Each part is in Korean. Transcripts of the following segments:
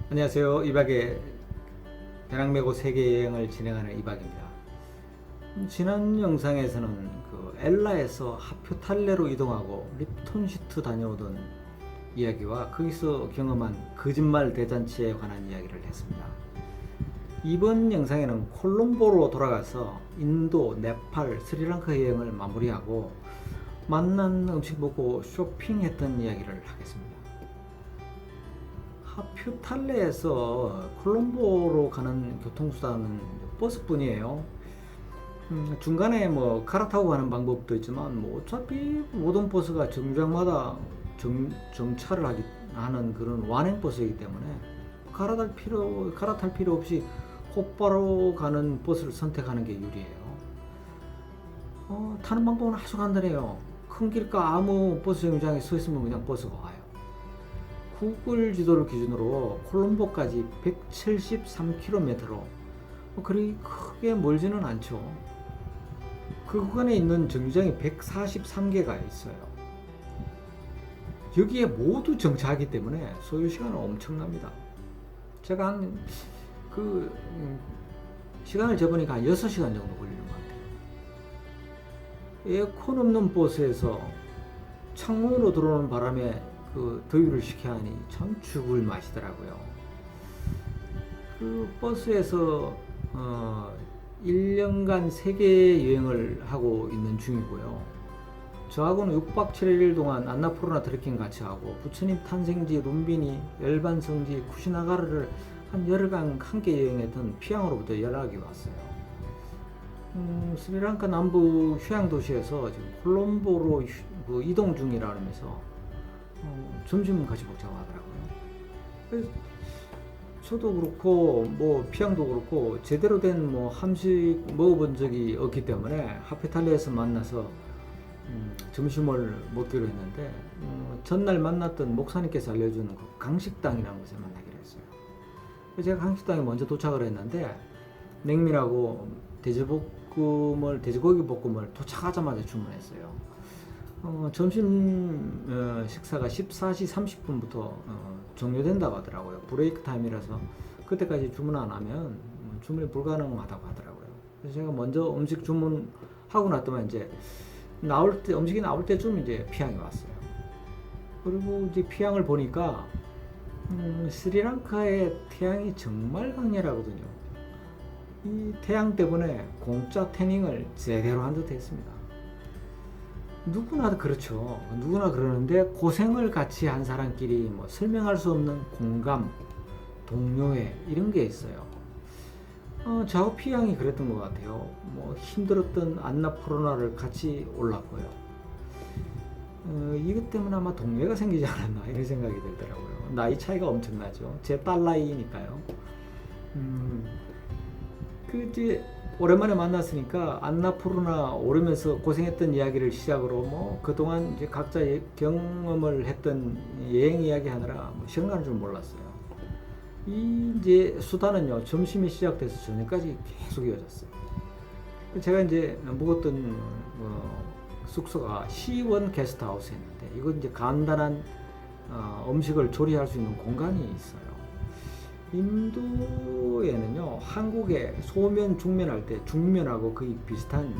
안녕하세요. 이박의 배낭 메고 세계 여행을 진행하는 이박입니다. 지난 영상에서는 엘라에서 하표탈레로 이동하고 립톤시트 다녀오던 이야기와 거기서 경험한 거짓말 대잔치에 관한 이야기를 했습니다. 이번 영상에는 콜롬보로 돌아가서 인도, 네팔, 스리랑카 여행을 마무리하고 만난 음식 먹고 쇼핑했던 이야기를 하겠습니다. 하퓨탈레에서 콜롬보로 가는 교통수단은 버스뿐이에요. 중간에 갈아타고 가는 방법도 있지만 어차피 모든 버스가 정류장마다 정차를 하는 그런 완행 버스이기 때문에 갈아탈 필요 없이 곧바로 가는 버스를 선택하는 게 유리해요. 타는 방법은 아주 간단해요. 큰 길가 아무 버스 정류장에 서 있으면 그냥 버스가 와요. 구글 지도를 기준으로 콜롬보까지 173km로 그리 크게 멀지는 않죠. 그 구간에 있는 정류장이 143개가 있어요. 여기에 모두 정차하기 때문에 소요 시간은 엄청납니다. 제가 시간을 재보니까 한 6시간 정도 걸리는 것 같아요. 에어컨 없는 버스에서 창문으로 들어오는 바람에 더위를 식혀야 하니 참 죽을 맛이더라고요. 버스에서 1년간 세계 여행을 하고 있는 중이고요. 저하고는 6박 7일 동안 안나푸르나 트레킹 같이 하고 부처님 탄생지 룸비니, 열반성지 쿠시나가르를 한 열흘간 함께 여행했던 피앙으로부터 연락이 왔어요. 스리랑카 남부 휴양 도시에서 지금 콜롬보로 이동 중이라 하면서 점심 같이 먹자고 하더라고요. 저도 그렇고 피앙도 그렇고 제대로 된 함식 먹어본 적이 없기 때문에 하피탈레에서 만나서 점심을 먹기로 했는데 전날 만났던 목사님께서 알려준 강식당이라는 곳에 만나기로 했어요. 제가 강식당에 먼저 도착을 했는데 냉면하고 돼지고기 볶음을 도착하자마자 주문했어요. 점심 식사가 14시 30분부터 종료된다고 하더라고요. 브레이크 타임이라서 그때까지 주문 안 하면 주문이 불가능하다고 하더라고요. 그래서 제가 먼저 음식 주문하고 났더만 이제 음식이 나올 때쯤 이제 피앙이 왔어요. 그리고 이제 피앙을 보니까 스리랑카의 태양이 정말 강렬하거든요. 이 태양 때문에 공짜 태닝을 제대로 한 듯 했습니다. 누구나 그렇죠. 누구나 그러는데 고생을 같이 한 사람끼리 설명할 수 없는 공감, 동료애 이런 게 있어요. 저하고 피양이 그랬던 것 같아요. 힘들었던 안나푸르나를 같이 올랐고요. 이것 때문에 아마 동료가 생기지 않았나 이런 생각이 들더라고요. 나이 차이가 엄청나죠. 제 딸 나이니까요. 이제 오랜만에 만났으니까 안나푸르나 오르면서 고생했던 이야기를 시작으로 그동안 이제 각자 경험을 했던 여행 이야기 하느라 시간 가는 줄 몰랐어요. 이제 수다는요 점심이 시작돼서 저녁까지 계속 이어졌어요. 제가 이제 묵었던 숙소가 C1 게스트하우스였는데 이건 이제 간단한 음식을 조리할 수 있는 공간이 있어요. 인도에는요 한국에 소면 중면 할 때 중면하고 거의 비슷한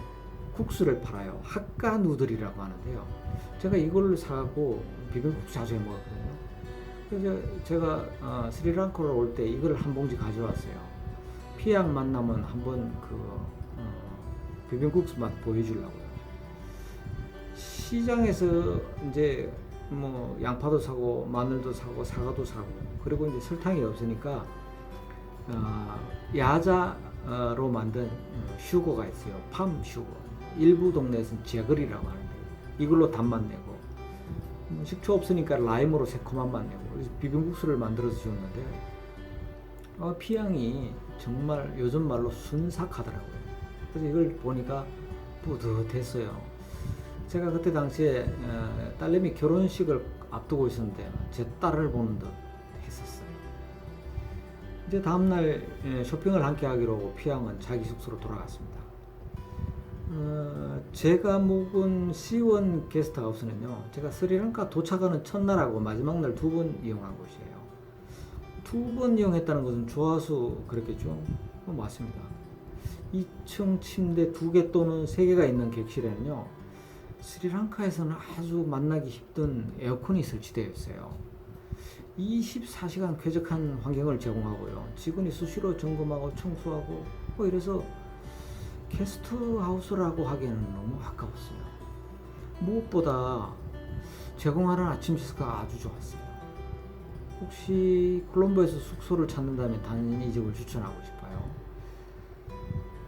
국수를 팔아요. hakka 누들이라고 하는데요. 제가 이걸 사갖고 비빔국수 자주 해 먹었거든요. 그래서 제가 스리랑카로 올 때 이걸 한 봉지 가져왔어요. 피양 만나면 한번 비빔국수 맛 보여주려고요. 시장에서 이제 양파도 사고 마늘도 사고 사과도 사고 그리고 이제 설탕이 없으니까 야자로 만든 슈거가 있어요. 팜 슈거. 일부 동네에서는 제거리라고 하는데 이걸로 단맛 내고 식초 없으니까 라임으로 새콤한 맛 내고 그래서 비빔국수를 만들어서 주었는데 피향이 정말 요즘 말로 순삭하더라고요. 그래서 이걸 보니까 뿌듯했어요. 제가 그때 당시에 딸내미 결혼식을 앞두고 있었는데 제 딸을 보는 듯 했었어요. 이제 다음날 쇼핑을 함께 하기로 피양은 자기 숙소로 돌아갔습니다. 제가 묵은 C1 게스트하우스는요 제가 스리랑카 도착하는 첫날하고 마지막 날 2번 이용한 곳이에요. 두 번 이용했다는 것은 주하수 그랬겠죠? 맞습니다. 2층 침대 2개 또는 3개가 있는 객실에는요, 스리랑카에서는 아주 만나기 힘든 에어컨이 설치되어 있어요. 24시간 쾌적한 환경을 제공하고요. 직원이 수시로 점검하고 청소하고 이래서 게스트하우스라고 하기에는 너무 아까웠어요. 무엇보다 제공하는 아침 식사가 아주 좋았어요. 혹시 콜롬보에서 숙소를 찾는다면 당연히 이 집을 추천하고 싶어요.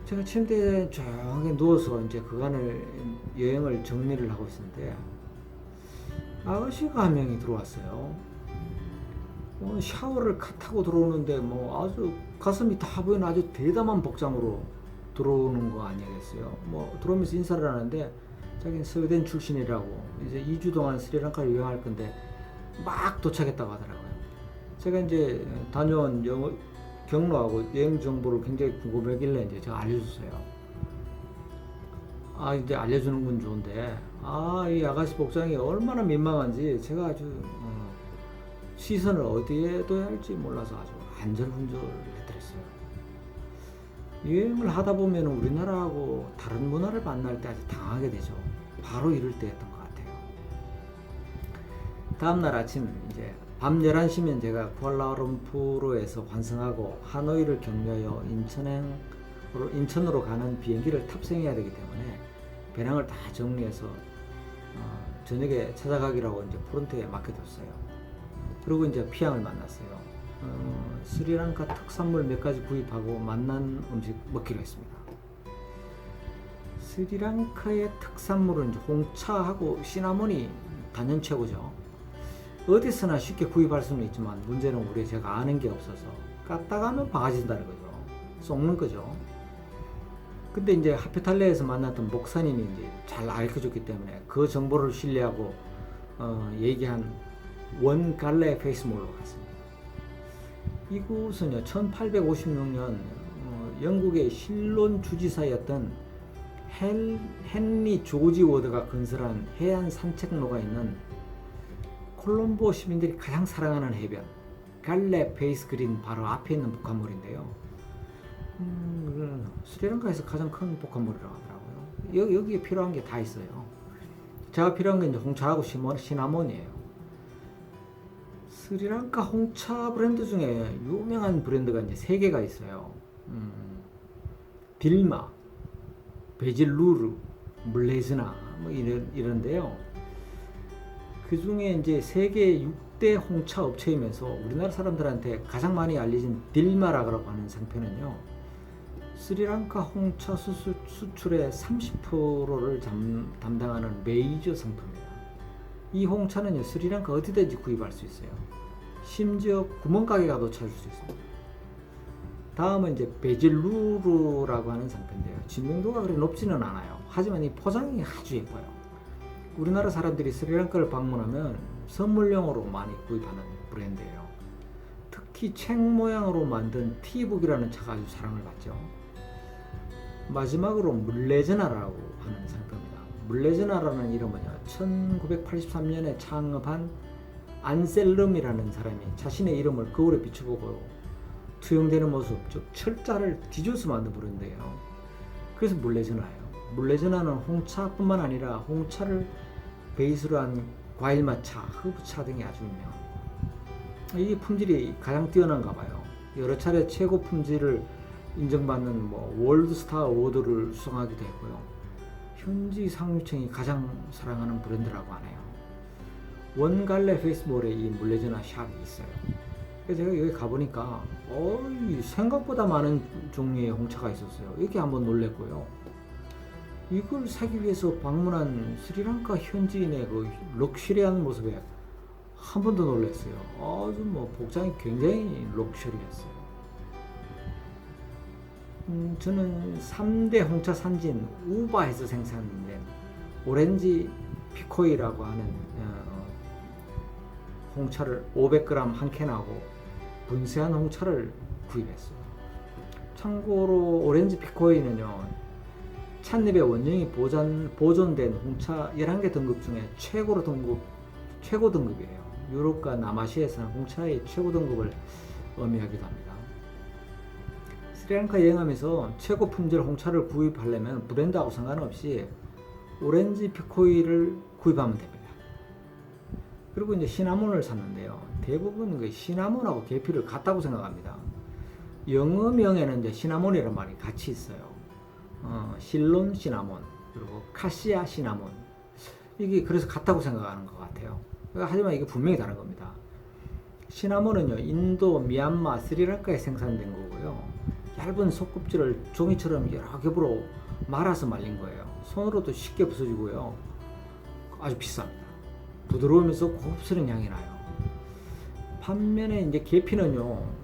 제가 침대에 조용하게 누워서 이제 그간을 여행을 정리를 하고 있었는데 아저씨가 한 명이 들어왔어요. 샤워를 타고 들어오는데 뭐 아주 가슴이 다 보이는 아주 대담한 복장으로 들어오는 거 아니겠어요? 들어오면서 인사를 하는데 자기는 스웨덴 출신이라고 이제 2주 동안 스리랑카를 여행할 건데 막 도착했다고 하더라고요. 제가 이제 다녀온 경로하고 여행 정보를 굉장히 궁금하길래 이제 제가 알려줬어요. 이제 알려주는 건 좋은데, 이 아가씨 복장이 얼마나 민망한지 제가 아주 시선을 어디에 둬야 할지 몰라서 아주 안절분절을 해드렸어요. 여행을 하다 보면 우리나라하고 다른 문화를 만날 때 아주 당하게 되죠. 바로 이럴 때였던 것 같아요. 다음날 아침 이제 밤 11시면 제가 쿠알라룸푸르에서 환승하고 하노이를 경유하여 인천으로 가는 비행기를 탑승해야 되기 때문에 배낭을 다 정리해서 저녁에 찾아가기로 하고 이제 프론트에 맡겨뒀어요. 그리고 이제 피앙을 만났어요. 스리랑카 특산물 몇 가지 구입하고 맛난 음식 먹기로 했습니다. 스리랑카의 특산물은 이제 홍차하고 시나몬이 단연 최고죠. 어디서나 쉽게 구입할 수는 있지만 문제는 제가 아는 게 없어서 까딱하면 바가지 쓴다는 거죠. 썩는 거죠. 근데 이제 하피탈레에서 만났던 목사님이 이제 잘 알려줬기 때문에 그 정보를 신뢰하고 얘기한 원갈레 페이스몰로 갔습니다. 이곳은요 1856년 영국의 실론 주지사였던 헨리 조지 워드가 건설한 해안 산책로가 있는 콜롬보 시민들이 가장 사랑하는 해변 갈레 페이스 그린 바로 앞에 있는 복합물인데요. 스리랑카에서 가장 큰 복합물이라고 하더라고요. 여기에 필요한 게 다 있어요. 제가 필요한 게 이제 홍차하고 시나몬이에요. 스리랑카 홍차 브랜드 중에 유명한 브랜드가 이제 3개가 있어요. 딜마, 베질루르, 물레즈나 이런데요. 그 중에 이제 세계 6대 홍차 업체이면서 우리나라 사람들한테 가장 많이 알려진 딜마라고 하는 상표는요. 스리랑카 홍차 수출의 30%를 담당하는 메이저 상품입니다. 이 홍차는요 스리랑카 어디든지 구입할 수 있어요. 심지어 구멍가게 가도 찾을 수 있습니다. 다음은 이제 베질루르라고 하는 상표인데요.知名도가 그리 높지는 않아요. 하지만 이 포장이 아주 예뻐요. 우리나라 사람들이 스리랑카를 방문하면 선물용으로 많이 구입하는 브랜드예요. 특히 책 모양으로 만든 티북이라는 차가 아주 사랑을 받죠. 마지막으로 물레즈나라고 하는 상표입니다. 물레즈나라는 이름은요 1983년에 창업한 안셀름이라는 사람이 자신의 이름을 거울에 비춰보고 투영되는 모습, 즉 철자를 뒤져서 만든 브랜드예요. 그래서 물레즈나예요. 물레즈나는 홍차뿐만 아니라 홍차를 베이스로 한 과일맛차, 허브차 등이 아주 유명합니다. 이 품질이 가장 뛰어난가 봐요. 여러 차례 최고 품질을 인정받는 월드스타 어워드를 수상하기도 했고요. 현지 상류층이 가장 사랑하는 브랜드라고 하네요. 원갈레 페이스몰에 이 물레즈나 샵이 있어요. 그래서 제가 여기 가보니까 생각보다 많은 종류의 홍차가 있었어요. 이렇게 한번 놀랬고요. 이걸 사기 위해서 방문한 스리랑카 현지인의 그 럭셔리한 모습에 한 번 더 놀랐어요. 아주 복장이 굉장히 럭셔리했어요. 저는 3대 홍차 산지인 우바에서 생산된 오렌지 피코이라고 하는 홍차를 500g 한 캔하고 분쇄한 홍차를 구입했어요. 참고로 오렌지 피코이는요 찻잎의 원형이 보존된 홍차 11개 등급 중에 최고 등급이에요. 유럽과 남아시아에서는 홍차의 최고 등급을 의미하기도 합니다. 스리랑카 여행하면서 최고 품질 홍차를 구입하려면 브랜드하고 상관없이 오렌지 피코이를 구입하면 됩니다. 그리고 이제 시나몬을 샀는데요. 대부분 그 시나몬하고 계피를 같다고 생각합니다. 영어명에는 이제 시나몬이라는 말이 같이 있어요. 실론 시나몬, 그리고 카시아 시나몬. 이게 그래서 같다고 생각하는 것 같아요. 하지만 이게 분명히 다른 겁니다. 시나몬은요, 인도, 미얀마, 스리랑카에 생산된 거고요. 얇은 속껍질을 종이처럼 여러 겹으로 말아서 말린 거예요. 손으로도 쉽게 부서지고요. 아주 비쌉니다. 부드러우면서 고급스러운 향이 나요. 반면에 이제 계피는요,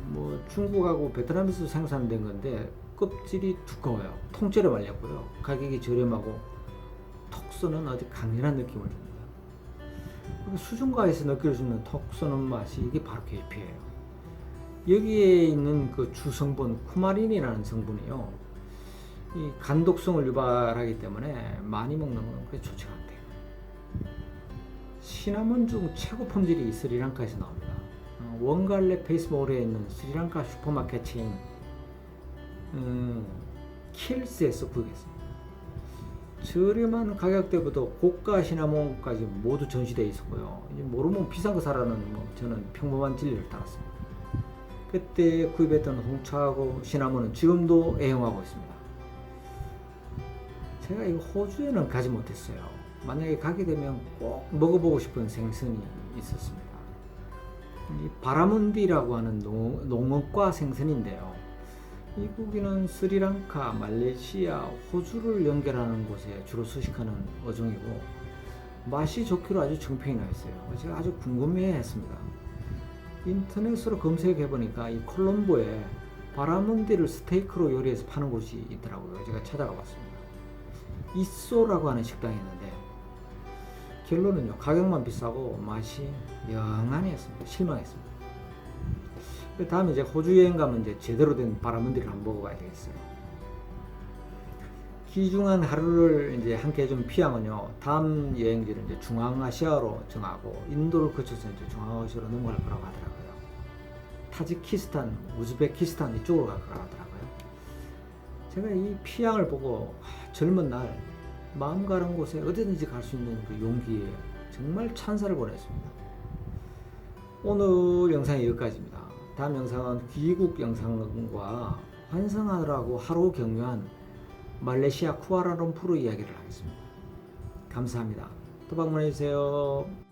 뭐 중국하고 베트남에서 생산된 건데 껍질이 두꺼워요. 통째로 말렸고요. 가격이 저렴하고 톡 쏘는 아주 강렬한 느낌을 줍니다. 수중가에서 느낄 수 있는 톡 쏘는 맛이 이게 바로 계피예요. 여기에 있는 그 주성분 쿠마린이라는 성분이요, 이 간독성을 유발하기 때문에 많이 먹는 건 그렇게 좋지가 않대요. 시나몬 중 최고 품질이 스리랑카에서 나옵니다. 원갈레 페이스몰에 있는 스리랑카 슈퍼마켓 체인 킬스에서 구입했습니다. 저렴한 가격대보다 고가 시나몬까지 모두 전시되어 있었고요. 이제 모르면 비싼 거 사라는 저는 평범한 진리를 따랐습니다. 그때 구입했던 홍차하고 시나몬은 지금도 애용하고 있습니다. 제가 이거 호주에는 가지 못했어요. 만약에 가게 되면 꼭 먹어보고 싶은 생선이 있었습니다. 이 바라문디라고 하는 농업과 생선인데요. 이 고기는 스리랑카, 말레이시아, 호주를 연결하는 곳에 주로 서식하는 어종이고 맛이 좋기로 아주 정평이 나 있어요. 제가 아주 궁금해했습니다. 인터넷으로 검색해 보니까 이 콜롬보에 바라문디를 스테이크로 요리해서 파는 곳이 있더라고요. 제가 찾아가 봤습니다. 이쏘라고 하는 식당이 있는데 결론은요, 가격만 비싸고 맛이 영 아니었습니다. 실망했습니다. 다음에 이제 호주 여행 가면 이제 제대로 된 바라문디를 한번 먹어봐야 되겠어요. 귀중한 하루를 이제 함께 해준 피양은요, 다음 여행지를 이제 중앙아시아로 정하고 인도를 거쳐서 이제 중앙아시아로 넘어갈 거라고 하더라고요. 타지키스탄, 우즈베키스탄 이쪽으로 갈 거라고 하더라고요. 제가 이 피양을 보고 젊은 날 마음 가는 곳에 어디든지 갈 수 있는 그 용기에 정말 찬사를 보냈습니다. 오늘 영상이 여기까지입니다. 다음 영상은 귀국 영상과 환승하라고 하루 경유한 말레이시아 쿠알라룸푸르 이야기를 하겠습니다. 감사합니다. 또 방문해주세요.